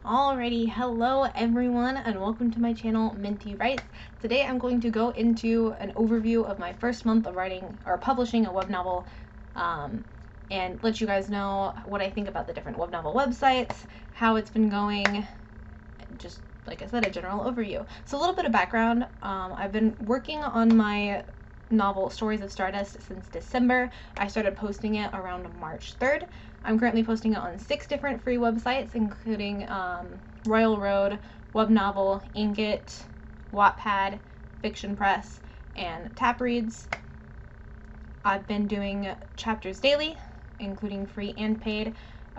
Alrighty, hello everyone and welcome to my channel Minty Writes. Today I'm going to go into an overview of my first month of writing or publishing a web novel and let you guys know what I think about the different web novel websites, how it's been going, just like I said, a general overview. So a little bit of background, I've been working on my novel Stories of Stardust since December. I started posting it around March 3rd. I'm currently posting it on 6 different free websites, including Royal Road, Webnovel, Inkitt, Wattpad, Fiction Press, and Tapreads. I've been doing chapters daily, including free and paid.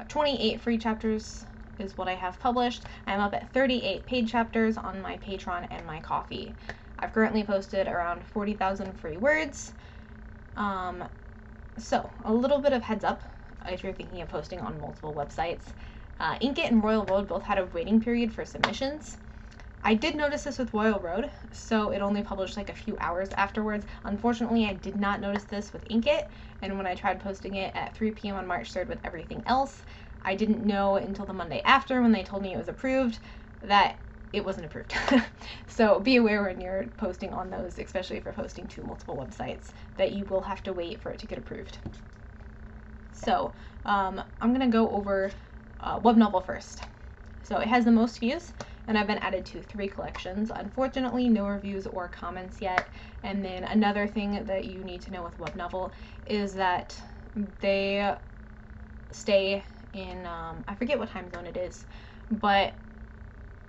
28 free chapters is what I have published. I'm up at 38 paid chapters on my Patreon and my Ko-fi. I've currently posted around 40,000 free words. So a little bit of heads up if you're thinking of posting on multiple websites. Inkitt and Royal Road both had a waiting period for submissions. I did notice this with Royal Road, so it only published like a few hours afterwards. Unfortunately, I did not notice this with Inkitt, and when I tried posting it at 3 p.m. on March 3rd with everything else, I didn't know until the Monday after when they told me it was approved that it wasn't approved. So be aware when you're posting on those, especially if you're posting to multiple websites, that you will have to wait for it to get approved. So I'm going to go over Webnovel first. So it has the most views, and I've been added to 3 collections. Unfortunately, no reviews or comments yet. And then another thing that you need to know with Webnovel is that they stay in, I forget what time zone it is, but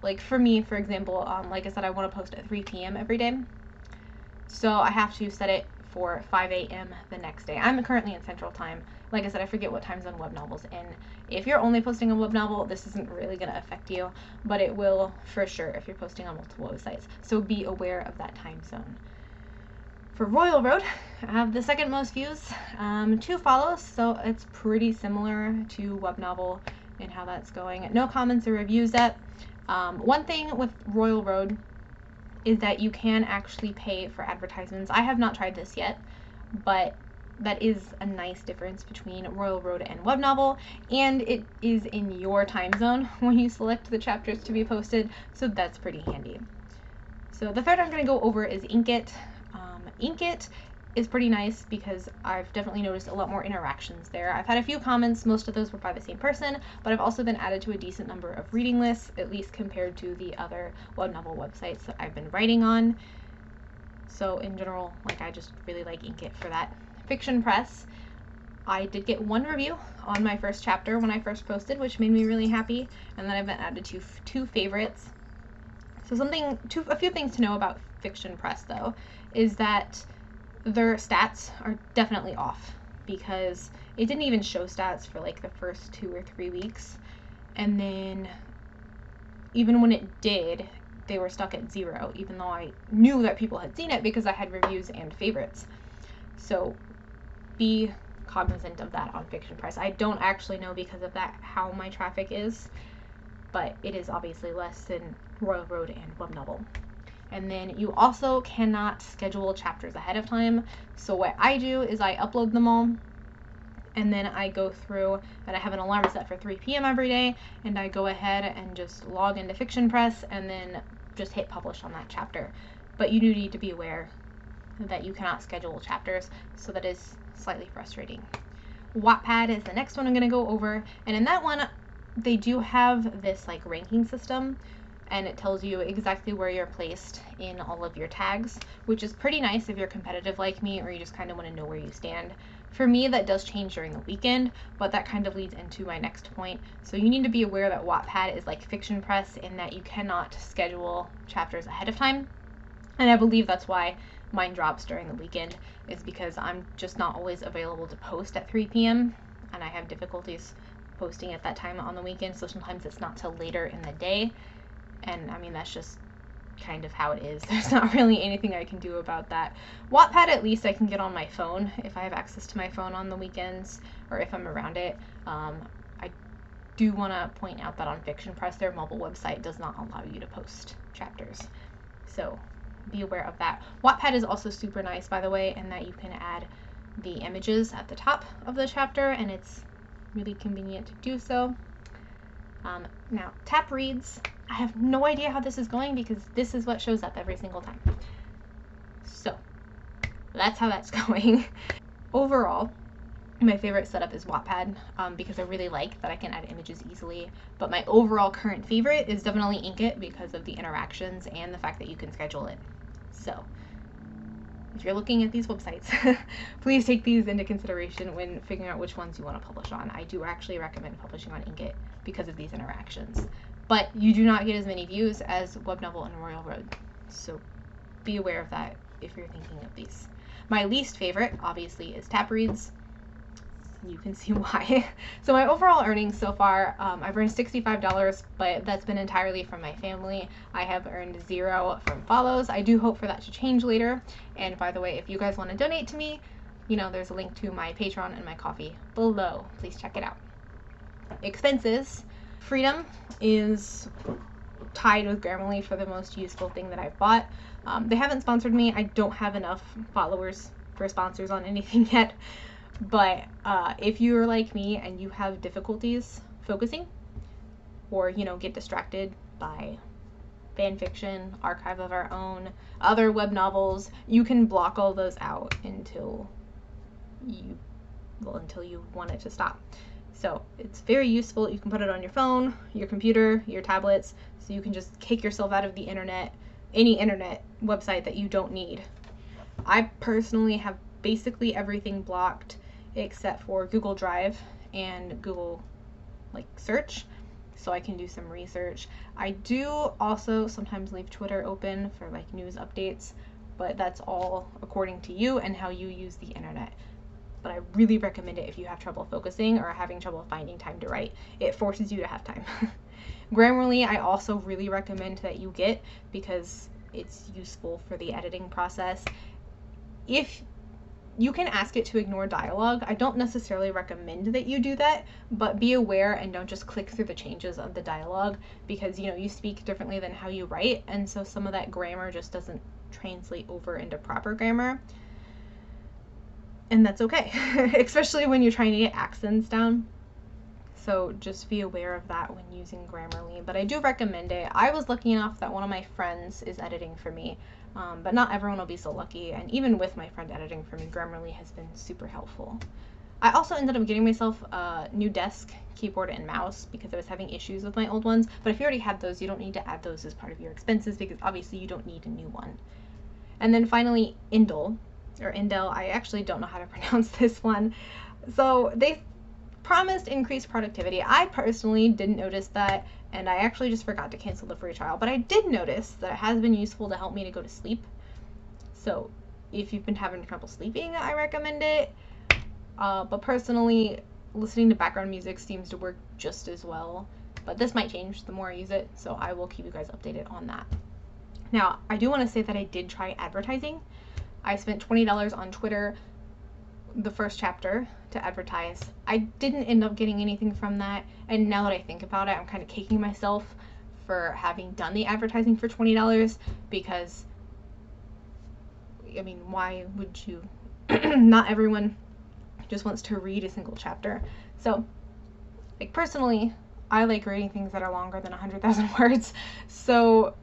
like for me, for example, like I said, I want to post at 3 p.m. every day. So I have to set it for 5 a.m. the next day. I'm currently in Central Time. Like I said, I forget what time zone Webnovel's in. If you're only posting on Webnovel, this isn't really going to affect you, but it will for sure if you're posting on multiple websites. So be aware of that time zone. For Royal Road, I have the second most views, 2 follows, so it's pretty similar to Webnovel in how that's going. No comments or reviews yet. One thing with Royal Road is that you can actually pay for advertisements. I have not tried this yet, but that is a nice difference between Royal Road and Webnovel, and it is in your time zone when you select the chapters to be posted, so that's pretty handy. So the third I'm going to go over is Inkitt. Inkitt is pretty nice because I've definitely noticed a lot more interactions there. I've had a few comments, most of those were by the same person, but I've also been added to a decent number of reading lists, at least compared to the other Webnovel websites that I've been writing on. So in general, like, I just really like Inkitt for that. Fiction Press, I did get 1 review on my first chapter when I first posted, which made me really happy, and then I've been added to 2 favorites. So a few things to know about Fiction Press though, is that their stats are definitely off, because it didn't even show stats for like the first 2 or 3 weeks, and then even when it did, they were stuck at 0, even though I knew that people had seen it because I had reviews and favorites. So be cognizant of that on Fiction Press. I don't actually know because of that how my traffic is, but it is obviously less than Royal Road and Webnovel. And then you also cannot schedule chapters ahead of time. So what I do is I upload them all, and then I go through, and I have an alarm set for 3 p.m. every day, and I go ahead and just log into Fiction Press and then just hit publish on that chapter. But you do need to be aware that you cannot schedule chapters, so that is slightly frustrating. Wattpad is the next one I'm going to go over, and in that one they do have this like ranking system, and it tells you exactly where you're placed in all of your tags, which is pretty nice if you're competitive like me or you just kind of want to know where you stand. For me, that does change during the weekend, but that kind of leads into my next point. So you need to be aware that Wattpad is like Fiction Press in that you cannot schedule chapters ahead of time, and I believe that's why mine drops during the weekend, is because I'm just not always available to post at 3 p.m. and I have difficulties posting at that time on the weekend, so sometimes it's not till later in the day. And I mean, that's just kind of how it is. There's not really anything I can do about that. Wattpad, at least I can get on my phone if I have access to my phone on the weekends or if I'm around it. I do want to point out that on Fiction Press, their mobile website does not allow you to post chapters. So be aware of that. Wattpad is also super nice, by the way, in that you can add the images at the top of the chapter, and it's really convenient to do so. Now, Tapreads, I have no idea how this is going because this is what shows up every single time. So, that's how that's going. Overall, my favorite setup is Wattpad because I really like that I can add images easily. But my overall current favorite is definitely Inkitt because of the interactions and the fact that you can schedule it. So, if you're looking at these websites, please take these into consideration when figuring out which ones you want to publish on. I do actually recommend publishing on Inkitt because of these interactions. But you do not get as many views as Webnovel and Royal Road. So be aware of that if you're thinking of these. My least favorite, obviously, is Tapreads. You can see why. So my overall earnings so far, I've earned $65, but that's been entirely from my family. I have earned $0 from follows. I do hope for that to change later. And by the way, if you guys want to donate to me, you know, there's a link to my Patreon and my Ko-fi below. Please check it out. Expenses. Freedom is tied with Grammarly for the most useful thing that I've bought. They haven't sponsored me. I don't have enough followers for sponsors on anything yet. But if you're like me and you have difficulties focusing or, you know, get distracted by fan fiction, Archive of Our Own, other web novels, you can block all those out until you want it to stop. So it's very useful. You can put it on your phone, your computer, your tablets, so you can just kick yourself out of the internet, any internet website that you don't need. I personally have basically everything blocked except for Google Drive and Google search, so I can do some research. I do also sometimes leave Twitter open for news updates, but that's all according to you and how you use the internet. But I really recommend it if you have trouble focusing or having trouble finding time to write. It forces you to have time. Grammarly, I also really recommend that you get because it's useful for the editing process. If you can ask it to ignore dialogue, I don't necessarily recommend that you do that, but be aware and don't just click through the changes of the dialogue because, you know, you speak differently than how you write, and so some of that grammar just doesn't translate over into proper grammar. And that's okay, especially when you're trying to get accents down. So just be aware of that when using Grammarly, but I do recommend it. I was lucky enough that one of my friends is editing for me, but not everyone will be so lucky, and even with my friend editing for me, Grammarly has been super helpful. I also ended up getting myself a new desk, keyboard, and mouse because I was having issues with my old ones, but if you already have those, you don't need to add those as part of your expenses because obviously you don't need a new one. And then finally, Indel, I actually don't know how to pronounce this one. So they promised increased productivity. I personally didn't notice that, and I actually just forgot to cancel the free trial, but I did notice that it has been useful to help me to go to sleep. So if you've been having trouble sleeping, I recommend it. But personally, listening to background music seems to work just as well, but this might change the more I use it, so I will keep you guys updated on that. Now, I do want to say that I did try advertising. I spent $20 on Twitter, the first chapter, to advertise. I didn't end up getting anything from that, and now that I think about it, I'm kind of kicking myself for having done the advertising for $20 because, I mean, why would you? Not everyone just wants to read a single chapter. So, personally, I like reading things that are longer than 100,000 words, so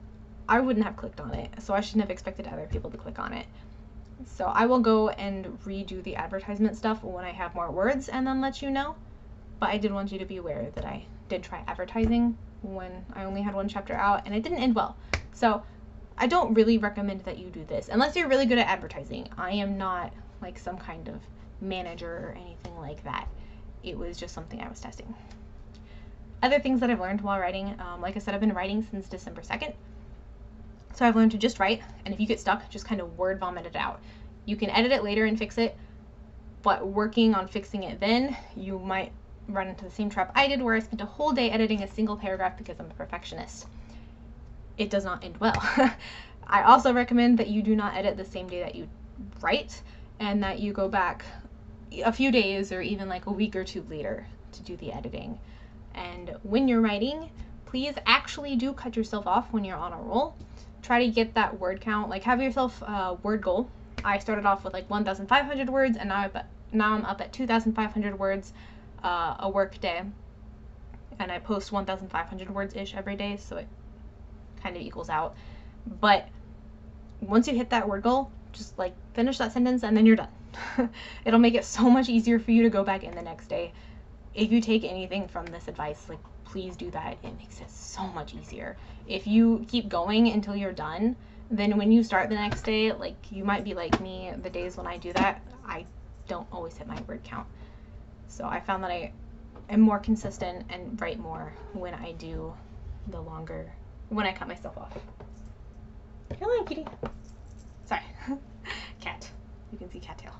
I wouldn't have clicked on it, so I shouldn't have expected other people to click on it. So I will go and redo the advertisement stuff when I have more words and then let you know. But I did want you to be aware that I did try advertising when I only had one chapter out and it didn't end well. So I don't really recommend that you do this unless you're really good at advertising. I am not some kind of manager or anything like that. It was just something I was testing. Other things that I've learned while writing, like I said, I've been writing since December 2nd. So I've learned to just write, and if you get stuck, just kind of word vomit it out. You can edit it later and fix it, but working on fixing it then, you might run into the same trap I did where I spent a whole day editing a single paragraph because I'm a perfectionist. It does not end well. I also recommend that you do not edit the same day that you write, and that you go back a few days or even a week or two later to do the editing. And when you're writing, please actually do cut yourself off when you're on a roll. Try to get that word count, have yourself a word goal. I started off with 1,500 words, and now I'm up at 2,500 words a work day. and I post 1,500 words-ish every day, so it kind of equals out. But once you hit that word goal, just like finish that sentence and then you're done. It'll make it so much easier for you to go back in the next day. If you take anything from this advice, like, please do that. It makes it so much easier. If you keep going until you're done, then when you start the next day, like, you might be like me, the days when I do that, I don't always hit my word count. So I found that I am more consistent and write more when I do the longer, when I cut myself off. Come on, kitty. Sorry. Cat. You can see cattail.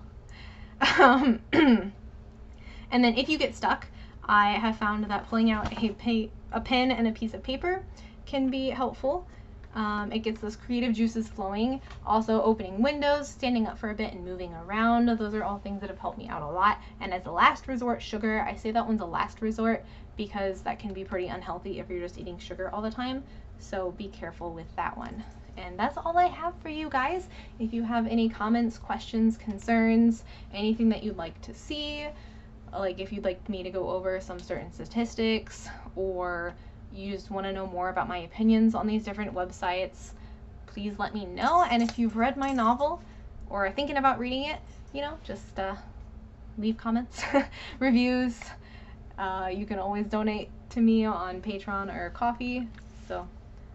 And then if you get stuck, I have found that pulling out a pen and a piece of paper can be helpful. It gets those creative juices flowing. Also, opening windows, standing up for a bit, and moving around. Those are all things that have helped me out a lot. And as a last resort, sugar. I say that one's a last resort because that can be pretty unhealthy if you're just eating sugar all the time. So be careful with that one. And that's all I have for you guys. If you have any comments, questions, concerns, anything that you'd like to see, like if you'd like me to go over some certain statistics, or you just want to know more about my opinions on these different websites, please let me know. And if you've read my novel or are thinking about reading it, you know, just leave comments, reviews. You can always donate to me on Patreon or Ko-fi. So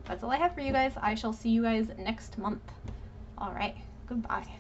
that's all I have for you guys. I shall see you guys next month. All right, goodbye.